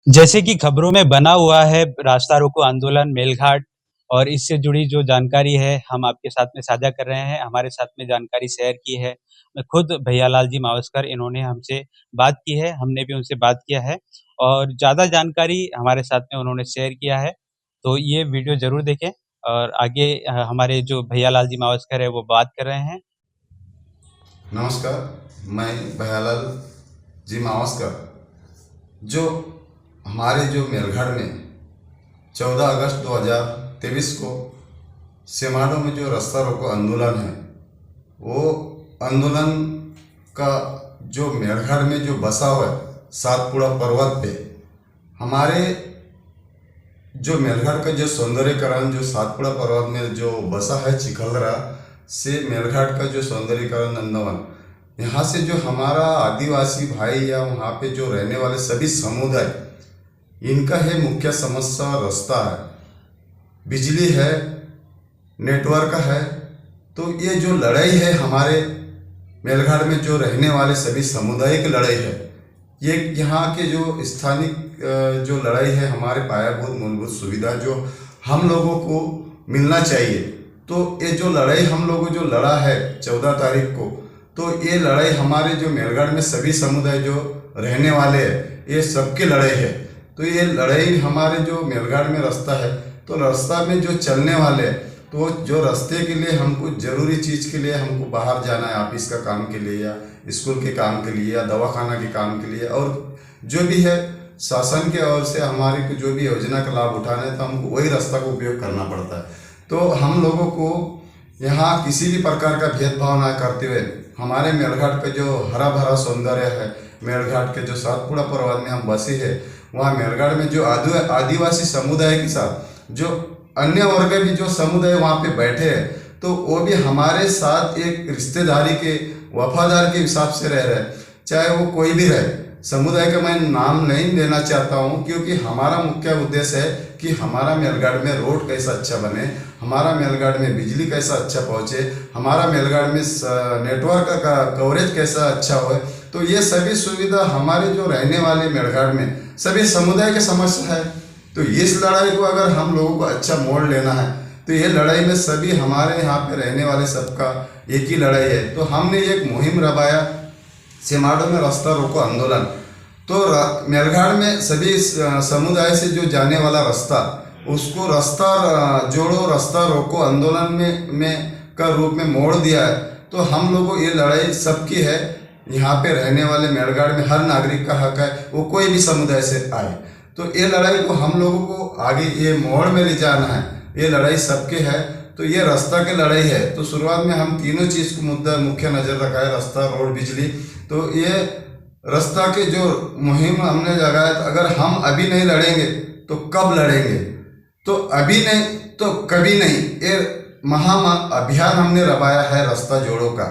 जैसे कि खबरों में बना हुआ है रास्ता रोको आंदोलन मेलघाट और इससे जुड़ी जो जानकारी है हम आपके साथ में साझा कर रहे हैं। हमारे साथ में जानकारी शेयर की है मैं खुद भैयालाल जी मावस्कर, इन्होंने हमसे बात की है, हमने भी उनसे बात किया है और ज़्यादा जानकारी हमारे साथ में उन्होंने शेयर किया है। तो ये वीडियो ज़रूर देखें और आगे हमारे जो भैयालाल जी मावस्कर है वो बात कर रहे हैं। नमस्कार, मैं भैयालाल जी मावस्कर। जो हमारे जो मेलघाट में 14 अगस्त 2023 को सेमाडो में जो रास्ता रोको आंदोलन है, वो आंदोलन का जो मेलघाट में जो बसा हुआ है सातपुड़ा पर्वत पे, हमारे जो मेलघाट का जो सौंदर्यकरण जो सातपुड़ा पर्वत में जो बसा है चिखलदरा से मेलघाट का जो सौंदर्यकरण नंदवन, यहाँ से जो हमारा आदिवासी भाई या वहाँ पे जो रहने वाले सभी समुदाय, इनका है मुख्य समस्या रास्ता है, बिजली है, नेटवर्क है। तो ये जो लड़ाई है हमारे मेलघाट में जो रहने वाले सभी समुदाय की लड़ाई है, ये यहाँ के जो स्थानिक जो लड़ाई है, हमारे पायाभूत मूलभूत सुविधा जो हम लोगों को मिलना चाहिए। तो ये जो लड़ाई हम लोगों जो लड़ा है 14 तारीख को, तो ये लड़ाई हमारे जो मेलघाट में सभी समुदाय जो रहने वाले हैं, ये सबकी लड़ाई है। तो ये लड़ाई हमारे जो मेलघाट में रास्ता है, तो रास्ता में जो चलने वाले हैं, तो जो रास्ते के लिए हमको ज़रूरी चीज़ के लिए हमको बाहर जाना है, ऑफिस का काम के लिए या स्कूल के काम के लिए या दवाखाना के काम के लिए, और जो भी है शासन के ओर से हमारे को जो भी योजना का लाभ उठाना है, तो हमको वही रास्ता का उपयोग करना पड़ता है। तो हम लोगों को यहाँ किसी भी प्रकार का भेदभाव ना करते हुए हमारे मेलघाट पे जो हरा भरा सौंदर्य है, मेलघाट के जो सातपुड़ा पर्वत में हम बसे हैं, वहाँ मेलघाट में जो आदिवासी समुदाय के साथ जो अन्य वर्ग भी जो समुदाय वहाँ पे बैठे हैं, तो वो भी हमारे साथ एक रिश्तेदारी के वफादार के हिसाब से रह रहे हैं, चाहे वो कोई भी रहे। समुदाय का मैं नाम नहीं लेना चाहता हूँ, क्योंकि हमारा मुख्य उद्देश्य है कि हमारा मेलघाट में रोड कैसा अच्छा बने, हमारा मेलघाट में बिजली कैसा अच्छा पहुँचे, हमारा मेलघाट में नेटवर्क का कवरेज कैसा अच्छा हो। तो ये सभी सुविधा हमारे जो रहने वाले मेलघाट में सभी समुदाय की समस्या है। तो इस लड़ाई को अगर हम लोगों को अच्छा मोड़ लेना है, तो ये लड़ाई में सभी हमारे यहाँ पे रहने वाले सबका एक ही लड़ाई है। तो हमने एक मुहिम रबाया सेमाडो में रास्ता रोको आंदोलन। तो मेलघाट में सभी समुदाय से जो जाने वाला रास्ता, उसको रास्ता जोड़ो रास्ता रोको आंदोलन में का रूप में मोड़ दिया है। तो हम लोगों ये लड़ाई सबकी है, यहाँ पे रहने वाले मेलघाट में हर नागरिक का हक है, वो कोई भी समुदाय से आए। तो ये लड़ाई को हम लोगों को आगे ये मोड़ में ले जाना है, ये लड़ाई सबके है। तो ये रास्ता की लड़ाई है। तो शुरुआत में हम तीनों चीज़ को मुद्दा मुख्य नज़र रखा है, रास्ता, रोड, बिजली। तो ये रास्ता के जो मुहिम हमने लगाया, तो अगर हम अभी नहीं लड़ेंगे तो कब लड़ेंगे? तो अभी नहीं तो कभी नहीं, ये महा अभियान हमने रबाया है रास्ता जोड़ो का।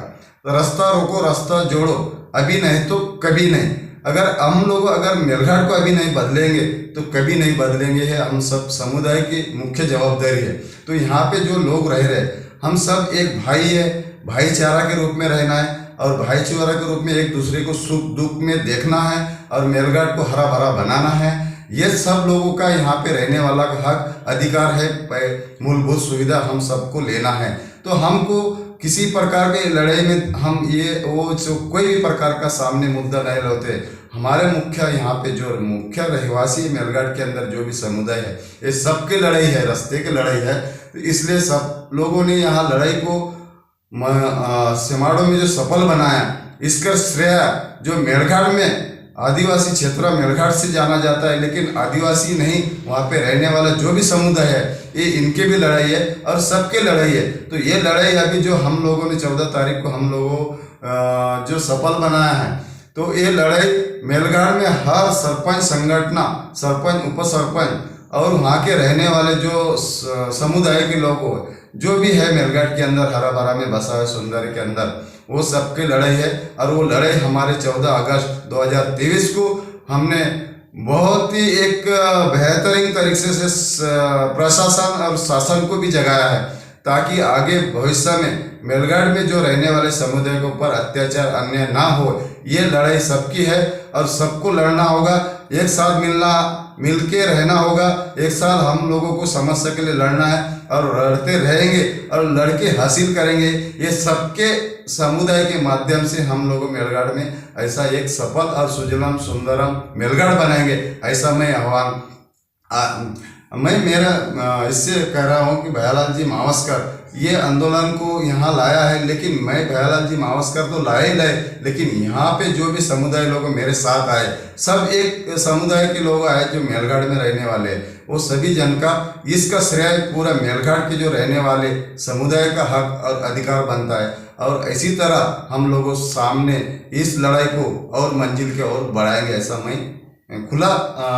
तो रास्ता रोको रास्ता जोड़ो, अभी नहीं तो कभी नहीं। अगर हम लोग अगर मेलघाट को अभी नहीं बदलेंगे तो कभी नहीं बदलेंगे, है हम सब समुदाय की मुख्य जवाबदारी है। तो यहाँ पे जो लोग रह रहे, हम सब एक भाई है, भाईचारा के रूप में रहना है और भाईचारा के रूप में एक दूसरे को सुख दुख में देखना है और मेलघाट को हरा भरा बनाना है। ये सब लोगों का यहाँ पे रहने वाला का हक अधिकार है, मूलभूत सुविधा हम सबको लेना है। तो हमको किसी प्रकार के लड़ाई में हम ये वो जो कोई भी प्रकार का सामने मुद्दा नहीं लाते। हमारे मुख्य यहाँ पे जो मुख्य रहवासी मेलघाट के अंदर जो भी समुदाय है, ये सबकी लड़ाई है, रास्ते की लड़ाई है। तो इसलिए सब लोगों ने यहाँ लड़ाई को सेमाडो में जो सफल बनाया, इसका श्रेय जो मेलघाट में आदिवासी क्षेत्र मेलघाट से जाना जाता है, लेकिन आदिवासी नहीं, वहाँ पे रहने वाला जो भी समुदाय है, ये इनके भी लड़ाई है और सबके लड़ाई है। तो ये लड़ाई अभी जो हम लोगों ने 14 तारीख को हम लोगों जो सफल बनाया है, तो ये लड़ाई मेलघाट में हर सरपंच संगठन, सरपंच, उप सरपंच और वहाँ के रहने वाले जो समुदाय के लोग जो भी है मेलघाट के अंदर हरा भरा में बसा है सौंदर्य के अंदर, वो सबकी लड़ाई है। और वो लड़ाई हमारे 14 अगस्त 2023 को हमने बहुत ही एक बेहतरीन तरीके से प्रशासन और शासन को भी जगाया है, ताकि आगे भविष्य में मेलघाट में जो रहने वाले समुदाय के ऊपर अत्याचार अन्याय ना हो, ये लड़ाई सबकी है और सबको लड़ना होगा, एक साथ मिल के रहना होगा। एक साथ हम लोगों को समस्या के लिए लड़ना है और लड़ते रहेंगे और लड़के हासिल करेंगे। ये सबके समुदाय के माध्यम से हम लोग मेलघाट में ऐसा एक सफल और सुजलम सुंदरम मेलघाट बनाएंगे, ऐसा मैं आह्वान मैं मेरा इससे कह रहा हूँ कि भैयालाल जी मावस्कर ये आंदोलन को यहाँ लाया है। लेकिन मैं भैयालाल जी मावस्कर तो लाए ही लाए, लेकिन यहाँ पे जो भी समुदाय लोग मेरे साथ आए, सब एक समुदाय के लोग आए जो मेलघाट में रहने वाले, वो सभी जन का इसका श्रेय पूरा मेलघाट के जो रहने वाले समुदाय का हक और अधिकार बनता है। और इसी तरह हम लोगों सामने इस लड़ाई को और मंजिल के ओर बढ़ाएंगे, ऐसा मैं खुला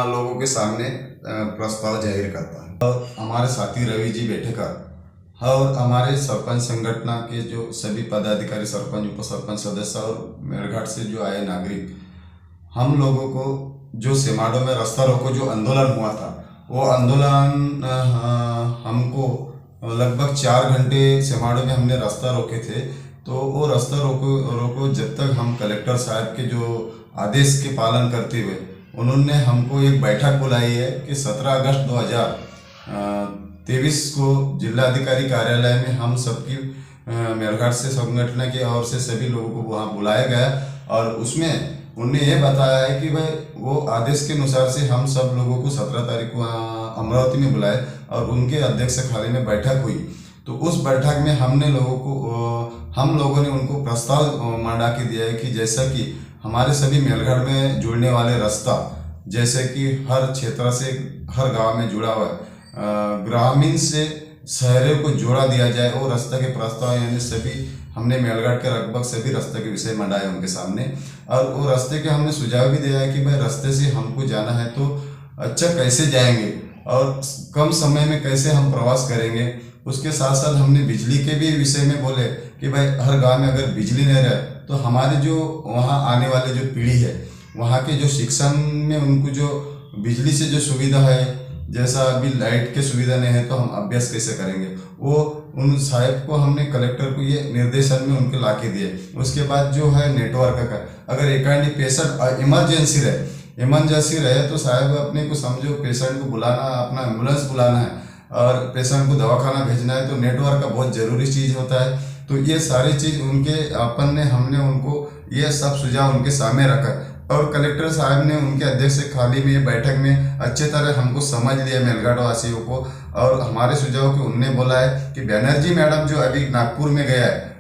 लोगों के सामने प्रस्ताव जाहिर करता हूँ। और हमारे साथी रवि जी बेटेकर और हमारे सरपंच संगठन के जो सभी पदाधिकारी, सरपंच, उप सरपंच सदस्य और मेलघाट से जो आए नागरिक, हम लोगों को जो सेमाडो में रास्ता रोको जो आंदोलन हुआ था, वो आंदोलन हमको लगभग 4 घंटे सेमाडो में हमने रास्ता रोके थे। तो वो रास्ता रोको जब तक हम कलेक्टर साहब के जो आदेश के पालन करते हुए उन्होंने हमको एक बैठक बुलाई है कि 17 अगस्त 2023 को जिलाधिकारी कार्यालय में हम सबकी मेलघाट से संगठन की ओर से सभी लोगों को वहाँ बुलाया गया और उसमें उन्होंने ये बताया है कि भाई वो आदेश के अनुसार से हम सब लोगों को 17 तारीख को अमरावती में बुलाए और उनके अध्यक्षताखाली में बैठक हुई। तो उस बैठक में हम लोगों ने उनको प्रस्ताव मंडा के दिया है कि जैसा कि हमारे सभी मेलघाट में जुड़ने वाले रास्ता, जैसे कि हर क्षेत्र से हर गांव में जुड़ा हुआ है, ग्रामीण से शहरों को जोड़ा दिया जाए। और रास्ता के प्रस्ताव यानी सभी हमने मेलघाट के लगभग सभी रास्ते के विषय मंडाए उनके सामने। और वो रास्ते के हमने सुझाव भी दिया है कि भाई रास्ते से हमको जाना है तो अच्छा कैसे जाएंगे और कम समय में कैसे हम प्रवास करेंगे। उसके साथ साथ हमने बिजली के भी विषय में बोले कि भाई हर गांव में अगर बिजली नहीं रहे तो हमारे जो वहाँ आने वाले जो पीढ़ी है, वहाँ के जो शिक्षण में उनको जो बिजली से जो सुविधा है, जैसा अभी लाइट की सुविधा नहीं है तो हम अभ्यास कैसे करेंगे, वो उन साहब को हमने कलेक्टर को ये निर्देशन में उनके ला के दिए। उसके बाद जो है नेटवर्क का, अगर एक पेशेंट इमरजेंसी रहे तो साहब अपने को समझो पेशेंट को बुलाना, अपना एम्बुलेंस बुलाना है और पेशेंट को दवाखाना भेजना है तो नेटवर्क का बहुत ज़रूरी चीज़ होता है। तो ये सारी चीज़ हमने उनको ये सब सुझाव उनके सामने रखा और कलेक्टर साहब ने उनके अध्यक्ष खाली में ये बैठक में अच्छे तरह हमको समझ लिया मेलघाट वासियों को। और हमारे सुझाव को उनने बोला है कि बैनर्जी मैडम जो अभी नागपुर में गया है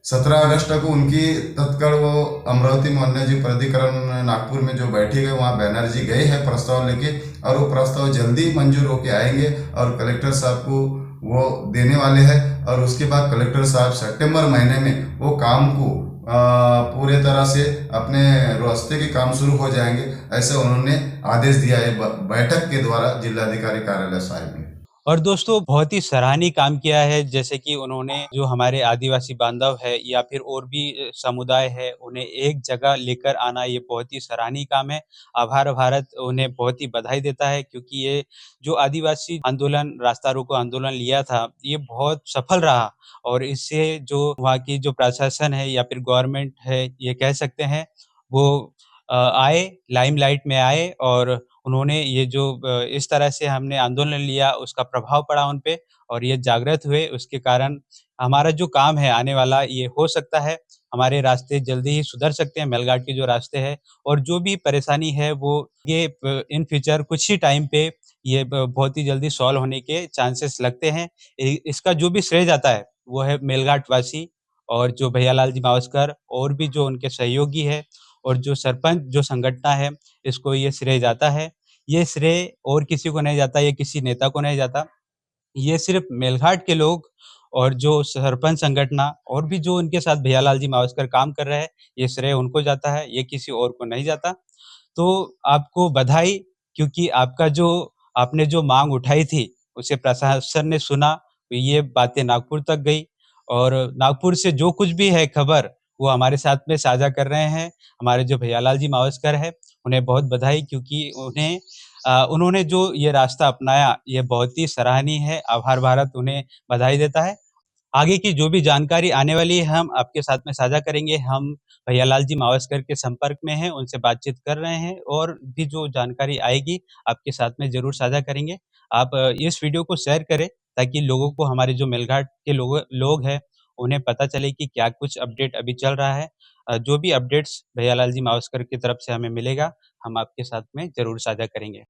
17 अगस्त को, उनकी तत्काल वो अमरावती में वन्य जीव प्राधिकरण नागपुर में जो बैठी गए वहाँ बैनर्जी गए हैं प्रस्ताव लेके और वो प्रस्ताव जल्दी मंजूर होके आएंगे और कलेक्टर साहब को वो देने वाले हैं। और उसके बाद कलेक्टर साहब सितंबर महीने में वो काम को पूरे तरह से अपने रास्ते के काम शुरू हो जाएंगे, ऐसे उन्होंने आदेश दिया है बैठक के द्वारा जिलाधिकारी कार्यालय साहब ने। और दोस्तों बहुत ही सराहनीय काम किया है, जैसे कि उन्होंने जो हमारे आदिवासी बांधव है या फिर और भी समुदाय है उन्हें एक जगह लेकर आना, ये बहुत ही सराहनीय काम है। आभार भारत उन्हें बहुत ही बधाई देता है, क्योंकि ये जो आदिवासी आंदोलन, रास्ता रोको आंदोलन लिया था, ये बहुत सफल रहा और इससे जो वहाँ की जो प्रशासन है या फिर गवर्नमेंट है ये कह सकते हैं, वो आए, लाइमलाइट में आए और उन्होंने ये जो इस तरह से हमने आंदोलन लिया उसका प्रभाव पड़ा उन पे और ये जागृत हुए, उसके कारण हमारा जो काम है आने वाला ये हो सकता है। हमारे रास्ते जल्दी ही सुधर सकते हैं, मेलघाट के जो रास्ते हैं, और जो भी परेशानी है वो ये इन फ्यूचर कुछ ही टाइम पे ये बहुत ही जल्दी सॉल्व होने के चांसेस लगते हैं। इसका जो भी श्रेय जाता है वो है मेलघाट वासी और जो भैयालाल जी मावस्कर और भी जो उनके सहयोगी है और जो सरपंच जो संगठन है, इसको ये श्रेय जाता है। ये श्रेय और किसी को नहीं जाता, ये किसी नेता को नहीं जाता। ये सिर्फ़ मेलघाट के लोग और जो सरपंच संगठन और भी जो उनके साथ भैयालाल जी मावस्कर काम कर रहे हैं, ये श्रेय उनको जाता है, ये किसी और को नहीं जाता। तो आपको बधाई, क्योंकि आपने जो माँग उठाई थी, उसे प्रशासन ने सुना, तो ये बातें नागपुर तक गई और नागपुर से जो कुछ भी है खबर, वो हमारे साथ में साझा कर रहे हैं। हमारे जो भैयालाल जी मावस्कर हैं, उन्हें बहुत बधाई, क्योंकि उन्होंने जो ये रास्ता अपनाया, ये बहुत ही सराहनीय है। आभार भारत उन्हें बधाई देता है। आगे की जो भी जानकारी आने वाली है हम आपके साथ में साझा करेंगे। हम भैयालाल जी मावस्कर के संपर्क में हैं, उनसे बातचीत कर रहे हैं और भी जो जानकारी आएगी आपके साथ में ज़रूर साझा करेंगे। आप इस वीडियो को शेयर करें ताकि लोगों को हमारे जो मेलघाट के लोग हैं, उन्हें पता चले कि क्या कुछ अपडेट अभी चल रहा है। जो भी अपडेट्स भैयालाल जी मावस्कर की तरफ से हमें मिलेगा, हम आपके साथ में ज़रूर साझा करेंगे।